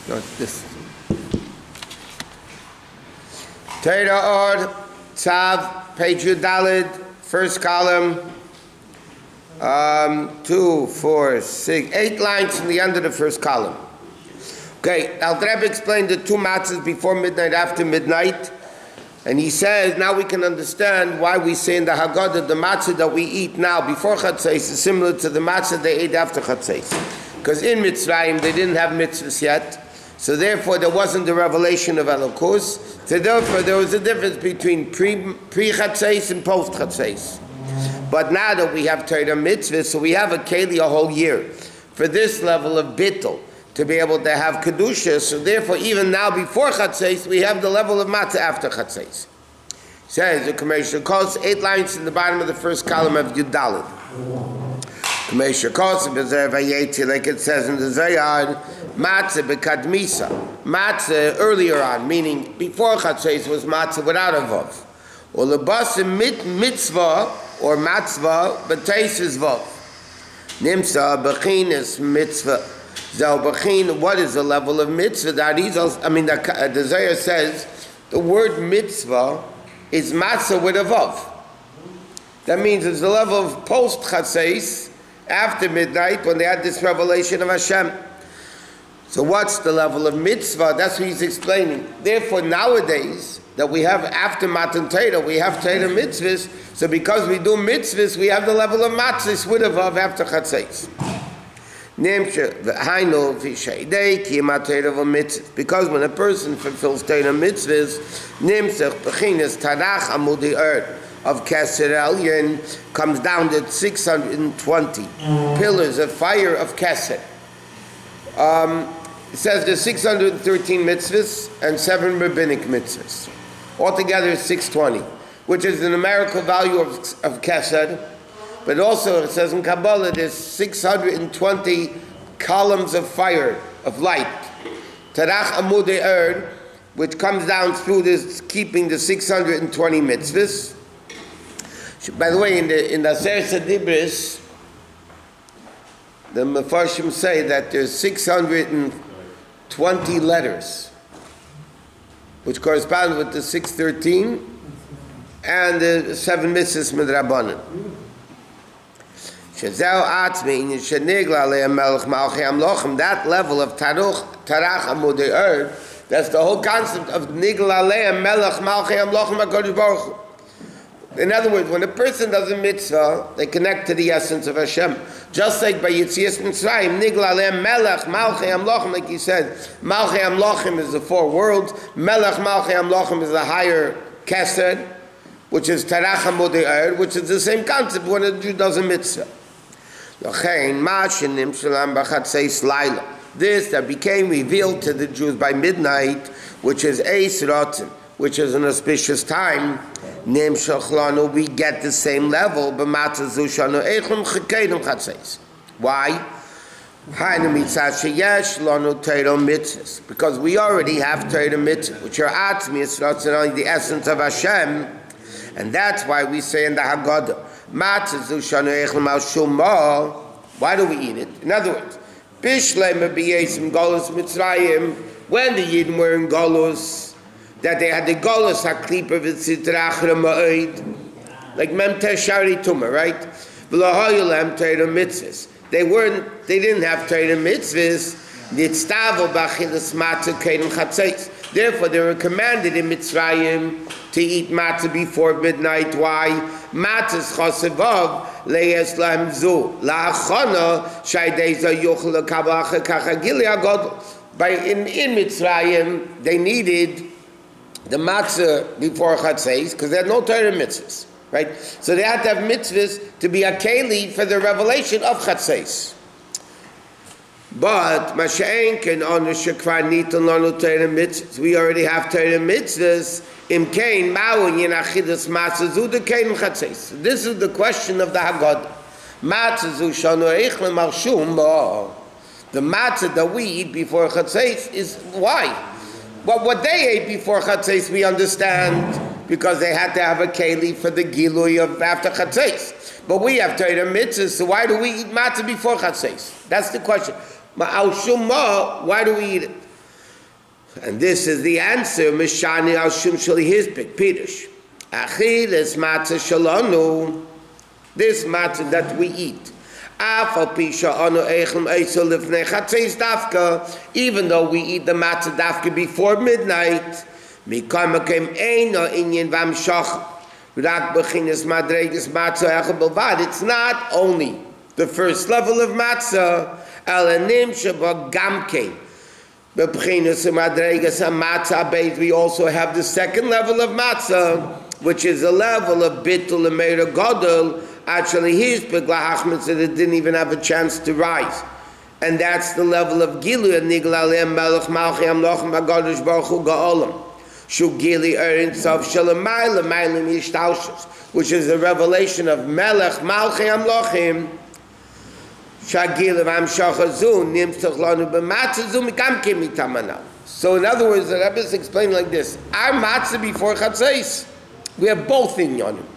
No, this. Torah Or, Tzav, page Yudalid, first column, 2, 4, 6, 8 lines from the end of the first column. Okay, Al Rebbe explained the two matzahs before midnight, after midnight, and he says now we can understand why we say in the Haggadah the matzah that we eat now before Chatzos is similar to the matzah they ate after Chatzos. Because in Mitzrayim they didn't have mitzvahs yet, so therefore there wasn't the revelation of Elokus. So therefore there was a difference between pre-Chatzos and post-Chatzos. But now that we have Torah mitzvahs, so we have a keli a whole year for this level of bittul, to be able to have kedusha. So therefore even now before Chatzos we have the level of matzah after Chatzos. Says the commercial calls 8 lines in the bottom of the first column of Yudalid. Commercial calls like it says in the Zayar, matzah bekadmisa, matzah earlier on, meaning before Chatzos was matzah without a vav. Or lebasim mitzvah or matzvah b'teises vav. Nimsa bechinas mitzvah. What is the level of mitzvah? The Zayar says the word mitzvah is matzah with a vav. That means it's the level of post Chatzos, after midnight, when they had this revelation of Hashem. So what's the level of mitzvah? That's what he's explaining. Therefore, nowadays, that we have after Matan Torah, we have Torah mitzvahs, so because we do mitzvahs, we have the level of matzahs with a vav after Chatzos. Because when a person fulfills Torah mitzvahs, of Keser Elyon comes down to 620 pillars of fire of Keser. It says there's 613 mitzvahs and 7 rabbinic mitzvahs. Altogether it's 620, which is the numerical value of Keser. But also it says in Kabbalah there's 620 columns of fire, of light. Tarach Amudei Erd, which comes down through this, keeping the 620 mitzvahs. By the way, in the Aseret Dibros, the Mefarshim say that there's 620 letters, which correspond with the 613 and the 7 mitzvahs midrabanan. That level of Tarach Amudei Erd, that's the whole concept of Nigla Aleim Melech Malchei Amlochem HaKadosh Baruch Hu. In other words, when a person does a mitzvah, they connect to the essence of Hashem. Just like by Yetzias Mitzrayim, Nigla Aleim Melech Malchei Amlochem, like he said, Malchei Amlochem is the 4 worlds, Melech Malchei Amlochem is the higher Kesed, which is Tarach Amudei Erd, which is the same concept when a Jew does a mitzvah. This that became revealed to the Jews by midnight, which is Eis Rotzen, which is an auspicious time, we get the same level. Why? Because we already have Torah mitzvahs, which are Atzmius Rotzen, the essence of Hashem, and that's why we say in the Haggadah, why do we eat it? In other words, when the Yidden were in Golus, that they had the Golus HaKlipa v'tzitrachra ma'id, like Memter Shari Tumah, right? V'lahoyulem Torah mitzvahs. They didn't have Torah mitzvahs. Nitztavo b'achilas matzah kedim chatzos. Therefore, they were commanded in Mitzrayim to eat matzah before midnight. Why? Matzah's chosevav leyes lahem zu la'achana shaydei za yochel l'kabach kachagili agodol. In Mitzrayim, they needed the matzah before Chatzos because they had no Torah mitzvahs, right? So they had to have mitzvahs to be a keli for the revelation of Chatzos. But Masha'en can honor Shekvar Nitan Lanu Torah mitzvahs. We already have Torah mitzvahs. Im Kain Ma'un Yenachidas Matzah the Kain Chatzos. This is the question of the Haggadah. Matzah Zu Shanu Eichlem Arshum. The matzah that we eat before Chatzos is why? Well, what they ate before Chatzos we understand because they had to have a keli for the gilui of after Chatzos. But we have Torah mitzvahs, so why do we eat matzah before Chatzos? That's the question. Why do we eat it? And this is the answer. Mishani al shum shali hispik pirush. Achilas matzah shalanu. This matzah that we eat. Even though we eat the matzah dafka before midnight, it's not only the first level of matzah, we also have the second level of matzah, which is a level of bitul and gadol. Actually, his Pegla said it didn't even have a chance to rise. And that's the level of Gilu and Niglalem Melech Malchi Amlochem Agadosh Baruch Hu Ga'olam. Shu Gili Erin Tzav Shalom Mailam Mailam Yishtaushus, which is the revelation of Melech Malchi Amlochim. Shagil Vam Shachazun Nimtzach Lanu B'Matzah Mikam Kimitamana. So in other words, the Rebbe is explaining like this: our matzah before Chatzos, we have both in Yonim.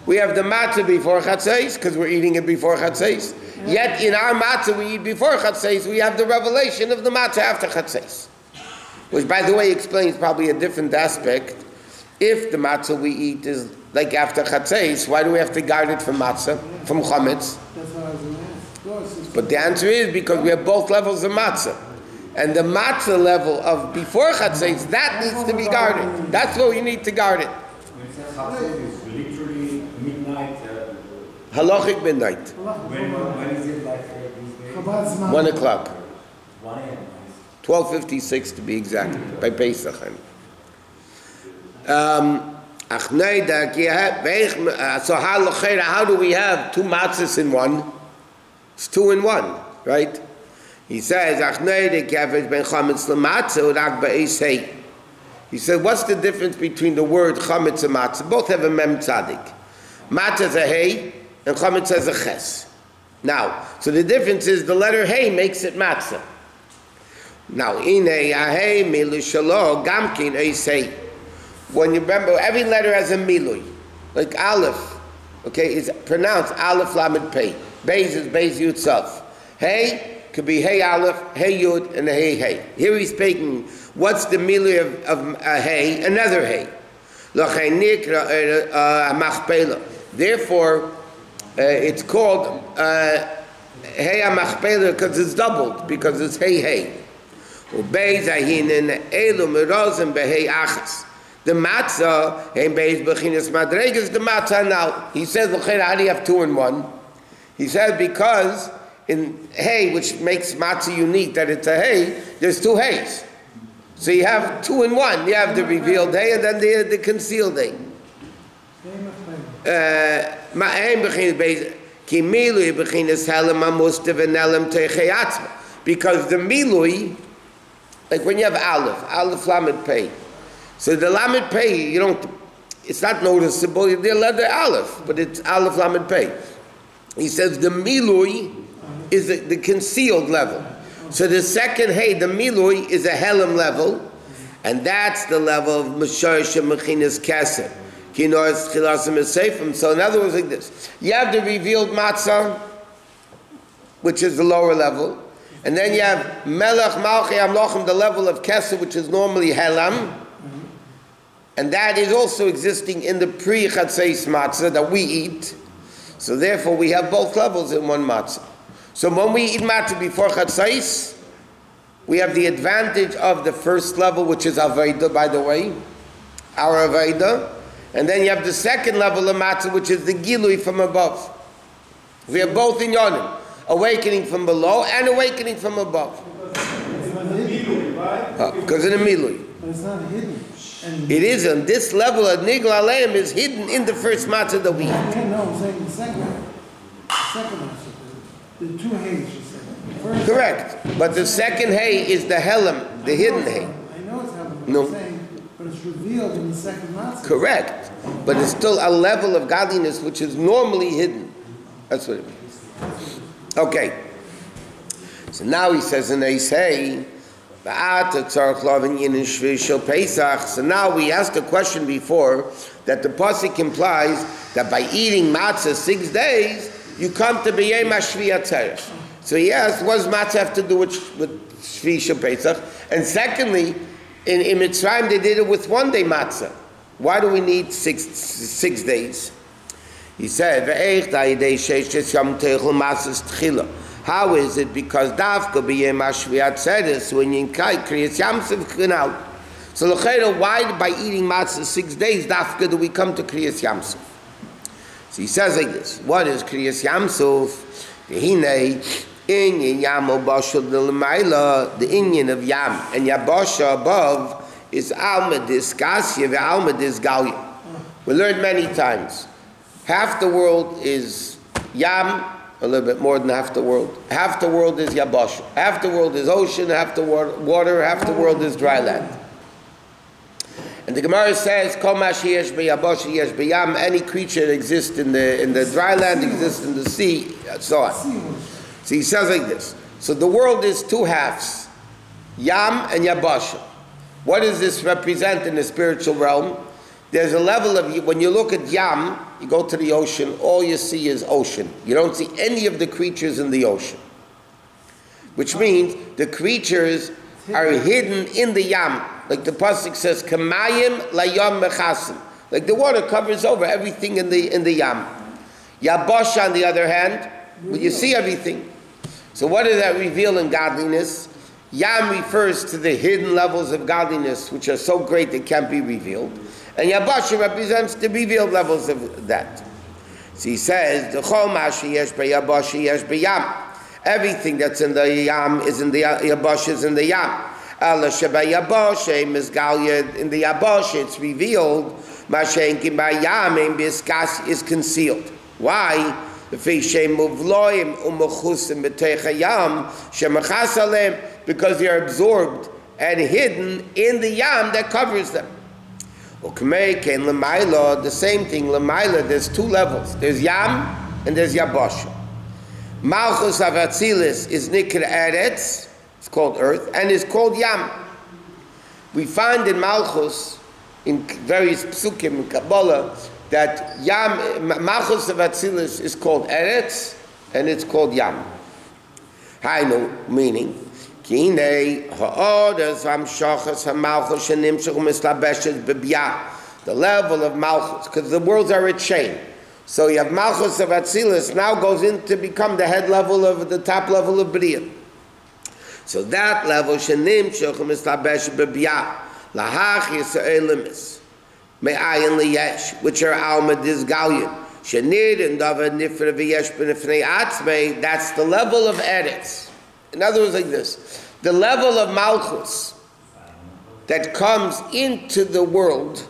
We have the matzah before Chatzos, because we're eating it before Chatzos. Yet in our matzah we eat before Chatzos, we have the revelation of the matzah after Chatzos. Which, by the way, explains probably a different aspect. If the matzah we eat is like after Chatzos, why do we have to guard it from matzah, from chametz? But the answer is because we have both levels of matzah. And the matzah level of before Chatzos, that needs to be guarded. That's what we need to guard it. Halachic midnight. When is it like these days? 1 o'clock. 1 a.m. 12:56 to be exact, by Pesach. So how do we have two matzahs in one? It's 2 in 1, right? He says, he said, what's the difference between the word chametz and matzah? Both have a mem tzadik. Matzah is a hey, and chametz has a ches. Now, so the difference is the letter hey makes it matzah. Now, inei ahei milishalo gamkin eisei. When you remember, every letter has a milui, like aleph. Okay, it's pronounced aleph lamed pei. Beis is beis yud itself. Hey could be hey aleph, hey yud, and hey hey. Here he's speaking. What's the milui of a hey? Another hey. Therefore, it's called hey amachpela because it's doubled, because it's hey hey. The matzah, hey beis bechinas madregas, the matzah now. He says, how do you have 2 in 1? He says because in hay, which makes matzah unique, that it's a hay, there's 2 hays. So you have 2 in 1. You have the revealed hay and then the concealed hay. Because the milui, like when you have aleph lamed pei. So the lamed pei, it's not noticeable. The letter aleph, but it's aleph lamed pei. He says the milui is the concealed level. So the second hey, the milui, is a helam level, and that's the level of masharish mechinas keser. So in other words, like this: you have the revealed matzah, which is the lower level, and then you have melech malchi amlochem, the level of keser, which is normally helam, and that is also existing in the pre-chatzos matzah that we eat. So therefore, we have both levels in one matzah. So when we eat matzah before chatzos, we have the advantage of the first level, which is Aveda, by the way, our Aveda. And then you have the second level of matzah, which is the Gilui from above. We have both in Yonim, awakening from below and awakening from above. Because in the Milui. But it's not hidden. It is on this level of Nigla Aleim is hidden in the first matzah that we eat. No, I'm saying the second matzah. The 2 hays, you said. Correct. But the second hay is the helam, the hidden hay. I know it's helam, No. I'm saying, but it's revealed in the second matzah. Correct. But it's still a level of godliness which is normally hidden. That's what it means. Okay. So now he says, and they say, so now we asked a question before that the pasuk implies that by eating matzah 6 days, you come to B'yom HaShvi Atzeres. So he asked, what does matzah have to do with Shvi Shel Pesach? And secondly, in Mitzrayim they did it with 1 day matzah. Why do we need six days? He said, how is it? Because Dafka b'yem hashviat sedes, when you kai Kriyas Yamsuf came. So l'chayra, why by eating matzah 6 days, Dafka, do we come to Kriyas Yamsuf? So he says like this, what is Kriyas Yamsuf? V'hinei, inyan yam obashal d'l'mayla, the inyan of yam, and yabasha above, is alma disgasya ve'alma disgalya. We learned many times. Half the world is yam, a little bit more than half the world. Half the world is yabasha. Half the world is ocean, half the water, half the world is dry land. And the Gemara says, Kol ma sheyesh b'yabasha yesh b'yam, any creature that exists in the dry land exists in the sea, and so on. So he says like this. So the world is 2 halves, yam and yabasha. What does this represent in the spiritual realm? There's a level of, when you look at yam, you go to the ocean, all you see is ocean. You don't see any of the creatures in the ocean. Which means the creatures are hidden in the yam. Like the pasuk says, Kamayim layam mechasim. Like the water covers over everything in the yam. Yabasha, on the other hand, well, you see everything. So what does that reveal in godliness? Yam refers to the hidden levels of godliness, which are so great they can't be revealed. And Yabasha represents the revealed levels of that. So he says, everything that's in the yam is in the Yabasha is in the yam. In the Yabasha it's revealed, is concealed. Why? Because they are absorbed and hidden in the yam that covers them. The same thing, Lamaila, there's 2 levels. There's yam and there's yabasha. Malchus of Atzilis is Nikr Eretz, it's called earth, and is called yam. We find in Malchus, in various psukim in Kabbalah, that yam, Malchus of Atzilis is called Eretz, and it's called yam. Hainu, meaning, the level of Malchus, because the worlds are a chain. So you have Malchus of Atzilus now goes in to become the head level of the top level of Bria. So that level, which are Alma Disgalion. That's the level of Eretz. In other words, like this, the level of Malchus that comes into the world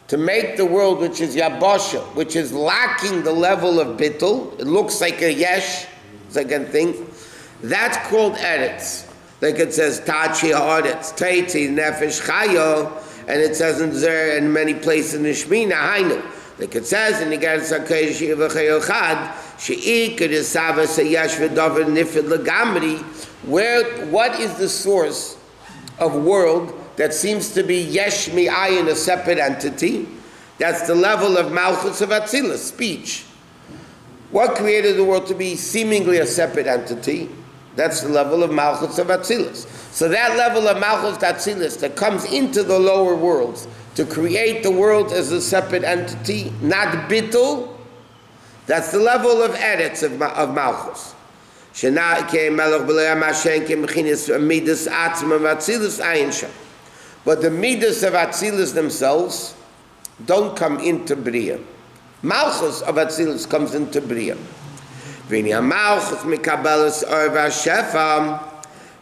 to make the world, which is Yabasha, which is lacking the level of Bittul, it looks like a Yesh, it's like a thing, that's called Eretz. Like it says, Tachi Ha'aretz, Teiti, Nefesh Chayo, and it says in many places in the Shemina, Hainu. Like it says in the Geras HaKodesh Yevachayochad, She'ikar Yisava Sayesh V'Davar Nifid L'Gamri, what is the source of world that seems to be Yesh Mi'ayin, a separate entity? That's the level of Malchus of Atzilus, speech. What created the world to be seemingly a separate entity? That's the level of Malchus of Atzilus. So that level of Malchus Atzilus that comes into the lower worlds to create the world as a separate entity, not Bittul, that's the level of Eretz of Malchus. But the Midas of Atzilus themselves don't come into Bria. Malchus of Atzilus comes into Bria. Malchus mikabelas orva shefa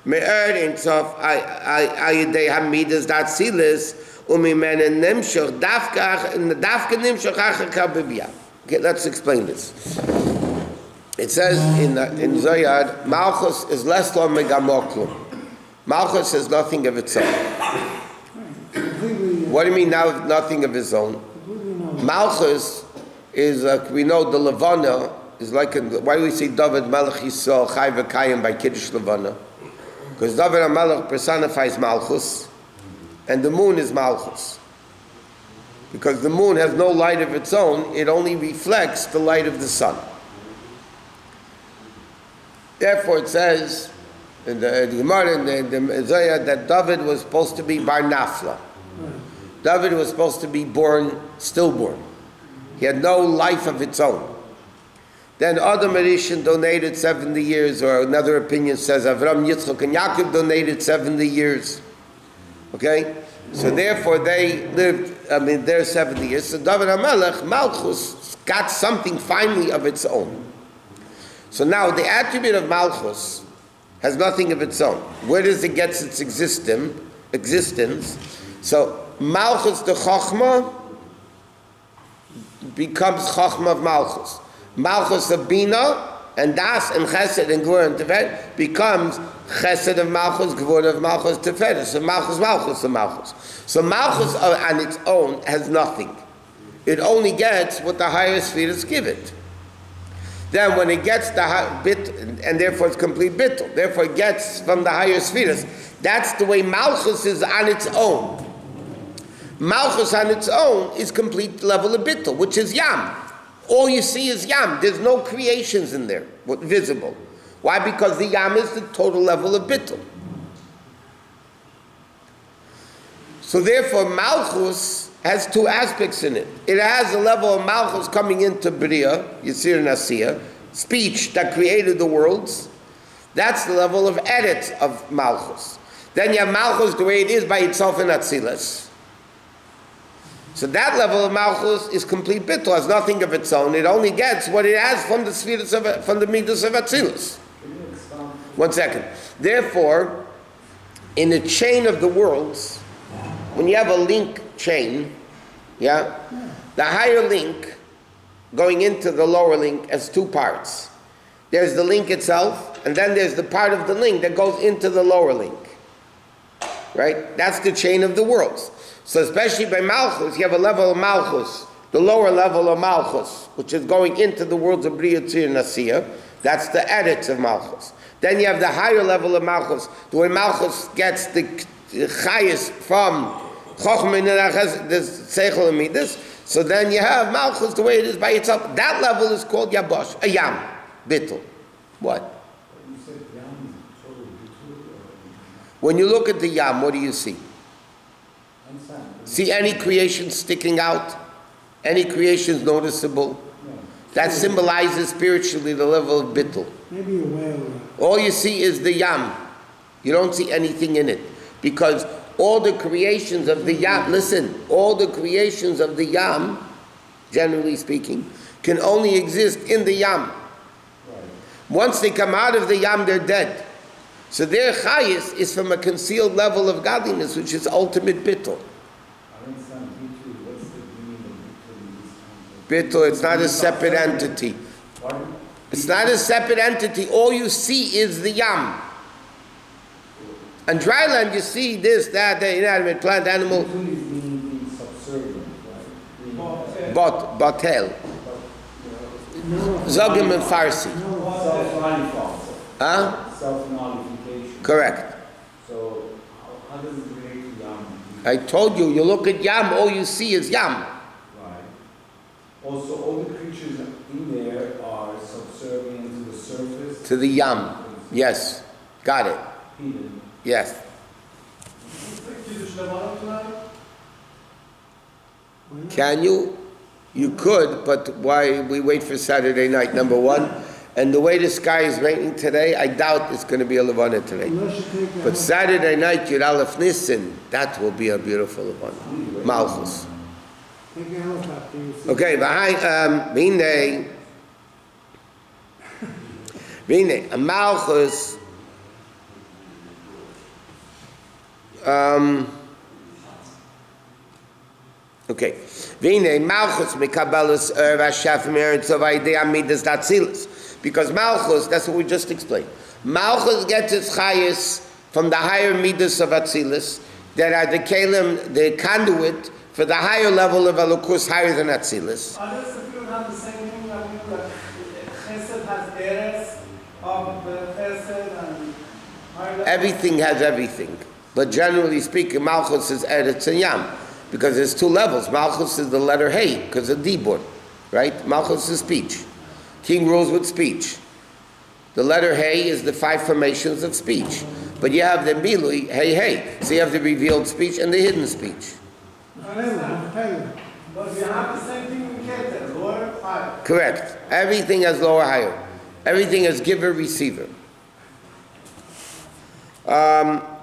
me'er in sof ayidei hamidas Atzilus umimene nimshach dafka nimshach achaka b'bia. Okay, let's explain this. It says in Zohar, Malchus is less than megamoklum. Malchus has nothing of its own. What do you mean now nothing of his own? Malchus is, we know the Levana is like, why do we say David Melech Yisrael Chai V'Kayim by Kiddush Levana? Because David HaMelech personifies Malchus, and the moon is Malchus. Because the moon has no light of its own, it only reflects the light of the sun. So, Therefore it says in the Gemara in the Zohar that David was supposed to be bar nafla. David was supposed to be born stillborn. He had no life of its own. Then Adam Rishon donated 70 years, or another opinion says Avram, Yitzchak, and Yaakov donated 70 years. Okay? So therefore they lived, their 70 years. So David HaMelech, Malchus, got something finally of its own. So now the attribute of Malchus has nothing of its own. Where does it get its existence? So Malchus the Chochmah becomes Chochmah of Malchus. Malchus of Bina and Das and Chesed and Gvur and Tiferet becomes Chesed of Malchus, Gvur of Malchus, Tiferet. So Malchus of Malchus. So Malchus on its own has nothing. It only gets what the higher spheres give it. Then when it gets the bit, and therefore it's complete bittul, therefore it gets from the higher spheres. That's the way Malchus is on its own. Malchus on its own is complete level of bittul, which is Yam. All you see is Yam. There's no creations in there visible. Why? Because the Yam is the total level of bittul. So therefore Malchus has two aspects in it. It has a level of Malchus coming into Bria, Yisir Nasiya, speech that created the worlds. That's the level of edit of Malchus. Then you have Malchus the way it is by itself in Atzilus. So that level of Malchus is complete bittul, has nothing of its own. It only gets what it has from the spheres from the midas of Atzilus. 1 second. Therefore, in the chain of the worlds, when you have a link chain, the higher link going into the lower link has two parts. There's the link itself, and then there's the part of the link that goes into the lower link. Right? That's the chain of the worlds. So especially by Malchus, you have a level of Malchus, the lower level of Malchus, which is going into the worlds of Bria, Tzir, and Asiya. That's the edits of Malchus. Then you have the higher level of Malchus, the way Malchus gets the Chayis from Chochmah and the Seichel and Midas. So then you have Malchus the way it is by itself. That level is called Yabosh, a Yam, Bittul. What? You said Yam is totally Bittul. When you look at the Yam, what do you see? See any creation sticking out? Any creations noticeable? No. That symbolizes spiritually the level of bittul. Maybe a whale. All you see is the Yam. You don't see anything in it. Because all the creations of the Yam, listen, all the creations of the Yam, generally speaking, can only exist in the Yam. Right. Once they come out of the Yam, they're dead. So their chayis is from a concealed level of godliness, which is ultimate bittul. I understand Bittul. What's the meaning of Bittul in this context? Bittul, it's not a separate entity. Pardon? It's not a separate entity. All you see is the Yam. On dry land, you see this, that, the inanimate plant, animal. Bittul is being subservient, right? Batel. Zogim and Farsi. Self-nullification. Huh? Self-nullification. Correct. So, how does it relate to Yam? I told you, you look at Yam, all you see is Yam. Right. Also, all the creatures in there are subservient to the surface. To the Yam. Yes. Got it. Hidden. Yes. Can you? You could, but why we wait for Saturday night, number one. And the way the sky is raining today, I doubt it's going to be a Levana today. But Saturday night, Yud Aleph Nissen, that will be a beautiful Levana. Malchus. Okay, Vine, a Malchus, okay. Vine, Malchus, Mekabelus, Vashaf, Merit, Sovai, Amidas, Datzilus. Because Malchus, that's what we just explained. Malchus gets its chayis from the higher midas of Atzilus that are the kelim, the conduit for the higher level of Elokus, higher than Atzilus. Others appear to have the same thing, that Chesed has eres of Chesed and higher level. Everything has everything. But generally speaking, Malchus is Eretz and Yam. Because there's two levels. Malchus is the letter Hey, because of Dibur. Right? Malchus is speech. King rules with speech. The letter Hey is the 5 formations of speech. But you have the Milui, Hey, Hey. So you have the revealed speech and the hidden speech. But we have the same thing in Keter, lower, higher. Correct. Everything has lower, higher. Everything has giver, receiver.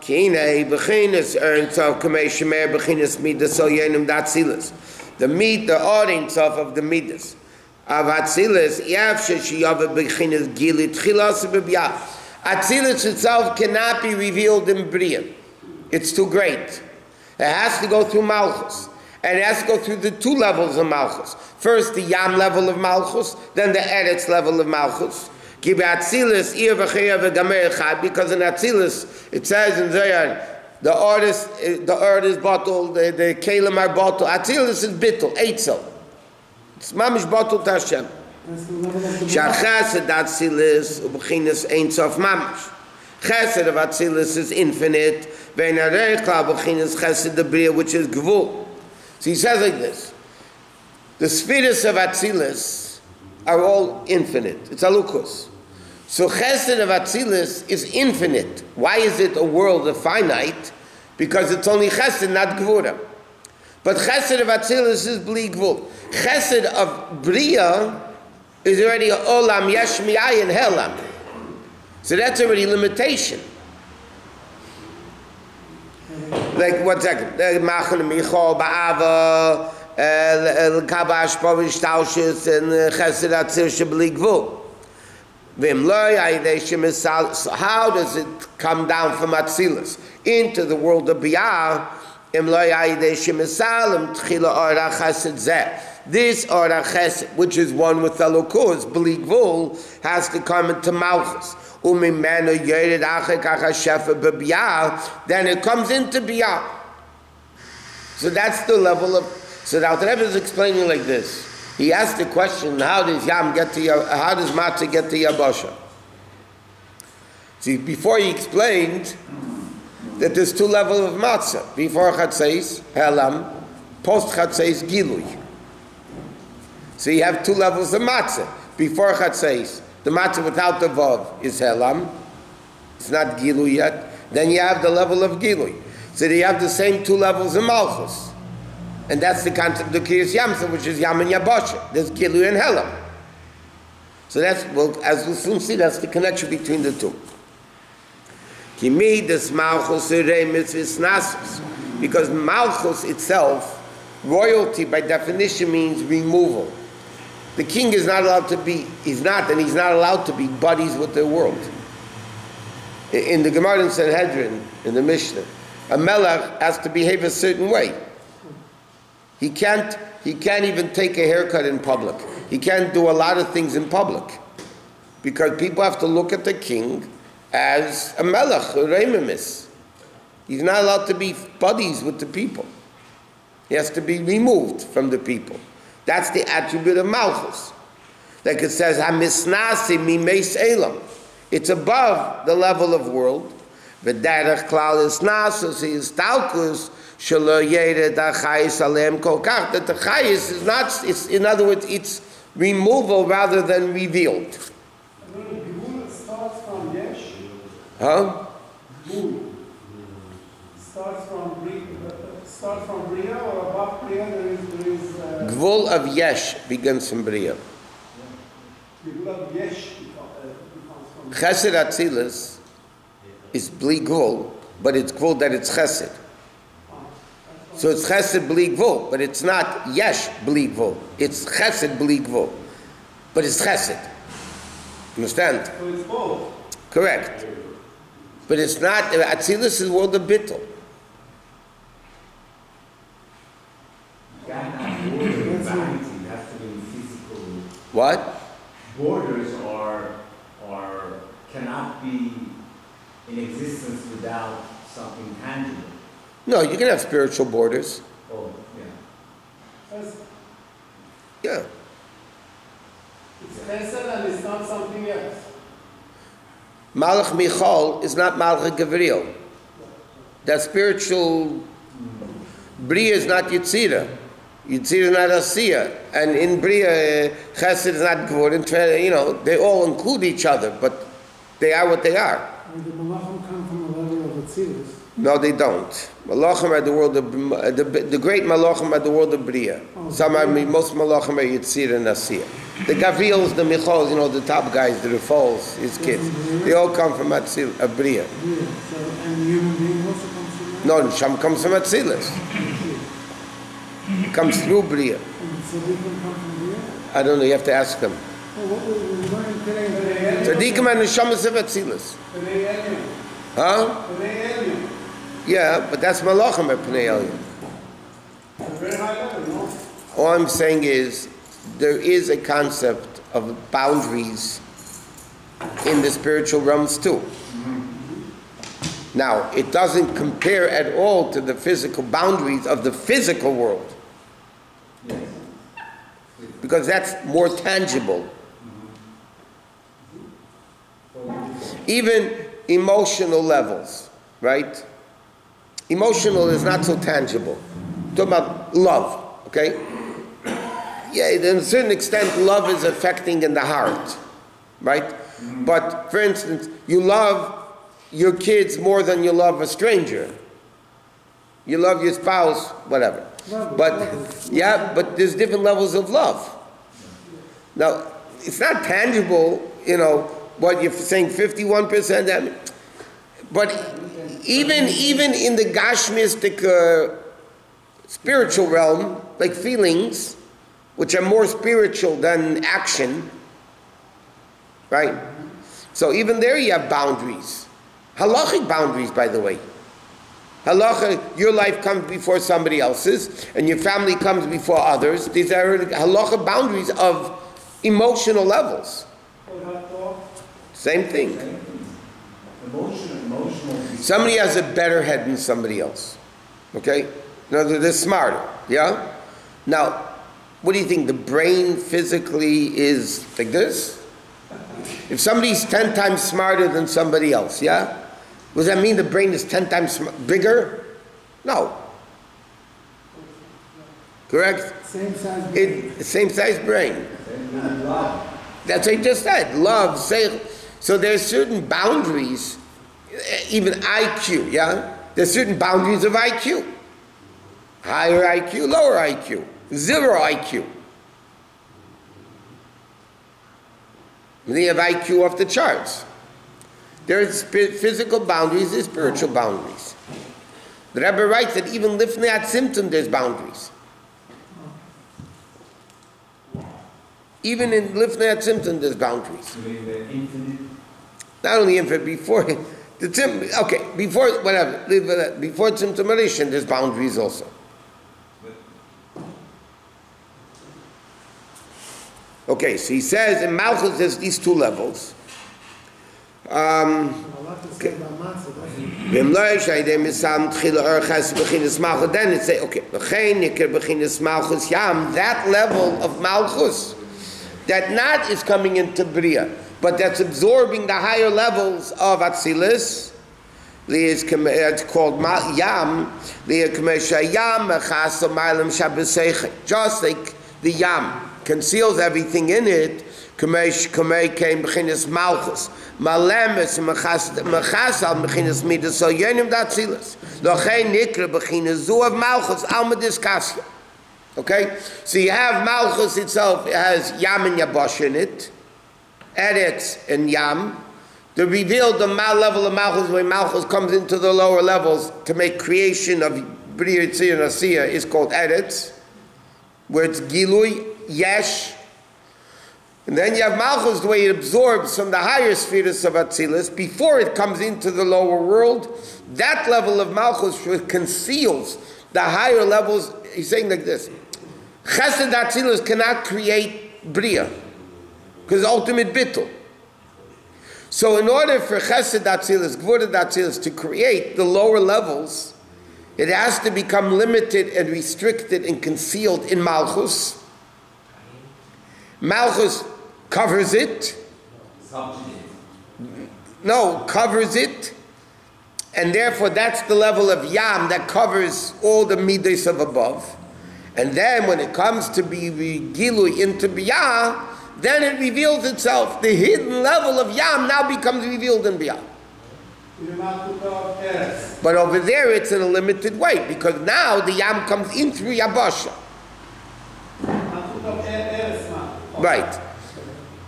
Kine beginners earns of Kameshemer beginners midas so yenim datzilas. The meat, the audience of the midas. Of Atzilis, Yavshe Shiyava beginners gilit chilas b'biyah. Atzilis itself cannot be revealed in Bria. It's too great. It has to go through Malchus. And it has to go through the 2 levels of Malchus. First, the Yam level of Malchus, then the Eretz level of Malchus. Because in Atzilis, it says in Zohar, the earth is bottled, the Kalim are bottled. Atzilis is bittul, eitzel. It's mamish bottled to Hashem. Shachased Atzilis, u'b'chinas ein sof mamish. Chesed of Atzilis is infinite. Ve'en areicha b'chinas chesed the Bria, which is gvul. So he says like this: the spheres of Atzilis are all infinite. It's alukus. So Chesed of Atzilis is infinite. Why is it a world of finite? Because it's only Chesed, not Gvura. But Chesed of Atzilis is Bli Gvul. Chesed of Bria is already Olam, Yesh Mi'ayin, Helam. So that's already limitation. Like, 1 second. Machan Michal, Ba'ava, Kabash, Pavish, Taushis, and Chesed Atzilis, Bli Gvul. How does it come down from Atzilus into the world of Biyah? This Ora Chesed, which is one with Elokus, Bli Gvul, has to come into Malchus. Then it comes into Biyah. So that's the level of. So the Alter Rebbe is explaining like this. He asked the question, how does matzah get to Yabasha? See, before he explained that there's 2 levels of matzah. Before Chatzais, Helam, post Chatzais, Gilui. So you have 2 levels of matzah. Before Chatzais, the matzah without the vav is Helam. It's not Gilui yet. Then you have the level of Gilui. So you have the same 2 levels of Malchus. And that's the concept of Kriyas Yamsa, which is Yam and Yabasha. There's Gilu and Helam. So that's, well, as we'll soon see, that's the connection between the 2. Because Malchus itself, royalty by definition means removal. The king is not allowed to be, he's not allowed to be buddies with the world. In the Gemara in Sanhedrin, in the Mishnah, a melech has to behave a certain way. He can't even take a haircut in public. He can't do a lot of things in public. Because people have to look at the king as a melech, a reimemis. He's not allowed to be buddies with the people. He has to be removed from the people. That's the attribute of Malchus. Like it says, HaMisnasi mimeis elam. It's above the level of world. V'derech klal is nasus, he is talkus, shelo yered ha'chayis alem kol kach. That the chayis is not, it's, in other words, it's removal rather than revealed. Gvul starts from Yesh. Huh? Gvul starts from Bria, or above Bria there is Gvul of Yesh begins from Bria. Gvul of Yesh becomes from Chesed Atzilus is Bli Gvul, but it's Gvul that it's Chesed. So it's Chesed Bli Gvul, but it's not Yesh Bli Gvul. It's Chesed Bli Gvul, but it's Chesed. Understand? So it's both. Correct. But it's not, Atzilus is world of Bittul. Borders, bounty, has to be physical. What? Borders cannot be in existence without something tangible. No, you can have spiritual borders. Oh, yeah. It's Yeah. Chesed and it's not something else. Malach Michal is not Malach Gabriel. That spiritual Bria is not Yitzira. Yitzira is not Asiya. And in Bria, Chesed is not Gvur. They all include each other, but They are what they are. And the Malachim come from the level of Atzilus. No, they don't. Malachim are the world of the great Malachim are the world of Bria. Some are most Malachim are Yitzir and Asiyah. The Gavrils, the Michals, the top guys, the Rafals, his kids, they all come from Bria. Yeah, so, and the human being also comes from that? No, Sham comes from Atzilus. It comes through Bria. And so we can come from here? I don't know. You have to ask them. Oh, what we learned today? Tzadikim and Neshamas of Atzilus. Huh? Yeah, but that's Malachim at Pnei Elyon. All I'm saying is, there is a concept of boundaries in the spiritual realms too. Now, it doesn't compare at all to the physical boundaries of the physical world. Because that's more tangible. Even emotional levels, right? Emotional is not so tangible. Talk about love, okay? Yeah, to a certain extent, love is affecting in the heart, right? But, for instance, you love your kids more than you love a stranger. You love your spouse, whatever. But, yeah, but there's different levels of love. Now, it's not tangible, what you're saying, 51%, but even in the Gashmistic spiritual realm, like feelings, which are more spiritual than action, right? So even there you have boundaries. Halachic boundaries, by the way. Halacha, your life comes before somebody else's, and your family comes before others. These are halacha boundaries of emotional levels. Same thing. Emotional. Somebody has a better head than somebody else. Okay? They're smarter. Yeah? Now, what do you think? The brain physically is like this? If somebody's 10 times smarter than somebody else, yeah? Does that mean the brain is 10 times bigger? No. Correct? Same size brain. Same size brain. That's what I just said. Love, so there's certain boundaries, even IQ, yeah? There's certain boundaries of IQ. Higher IQ, lower IQ. Zero IQ. And then you have IQ off the charts. There's physical boundaries, there's spiritual boundaries. The Rebbe writes that even lifnei atzimtum there's boundaries. Even in lifnei atzimtum there's boundaries. Not only infinite, before before Tzimtzum Rishon there's boundaries also. Okay, so he says in Malchus there's these two levels. Then it say, okay, that level of Malchus, that not is coming into Bria, but that's absorbing the higher levels of Atzilus. It's called Yam. Just like the Yam conceals everything in it. Kamei came b'chinas Malchus. Malemes mechasal b'chinas midas so yenim datzilus. Lochein nikra b'chinas zu of Malchus alma diskasya. Okay, so you have Malchus itself. It has Yam and Yabosh in it, Eretz and Yam. The revealed the level of Malchus, when Malchus comes into the lower levels to make creation of Bria, Tzir, and Asiyah, is called Eretz, where it's Gilui, Yesh. And then you have Malchus, the way it absorbs from the higher spheres of Atzilus, before it comes into the lower world. That level of Malchus conceals the higher levels. He's saying like this: Chesed Atzilus cannot create Bria, because ultimate bittul. So in order for Chesed Atzilus, Gvura Atzilus to create the lower levels, it has to become limited and restricted and concealed in Malchus. Malchus covers it. No, covers it. And therefore that's the level of Yam that covers all the midas of above. And then when it comes to be Gilui into Biyah, then it reveals itself. The hidden level of Yam now becomes revealed in Biyam. But over there it's in a limited way, because now the Yam comes in through Yabasha. Right.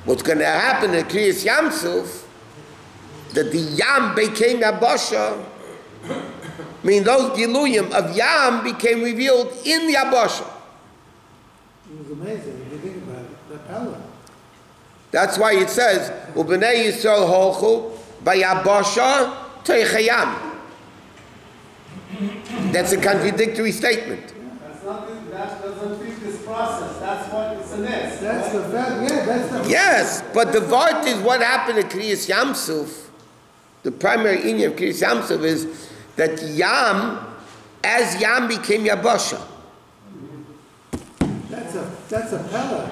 What's going to happen in Kriyas Yamsuf, that the Yam became Yabasha, I mean those Giluyim of Yam became revealed in Yabasha. It was amazing, if you think about it, the Pella. That's why it says, Ubnei Yisrael holchu bayabasha teichayam. That's a contradictory statement. That doesn't fit this process. That's what it's a nest. That's the fact, yeah, that's the... Yes, but the Vart is what happened in Kriyas Yamsuf. The primary inyan of Kriyas Yamsuf is that Yam, as Yam became Yabasha. That's a Pella.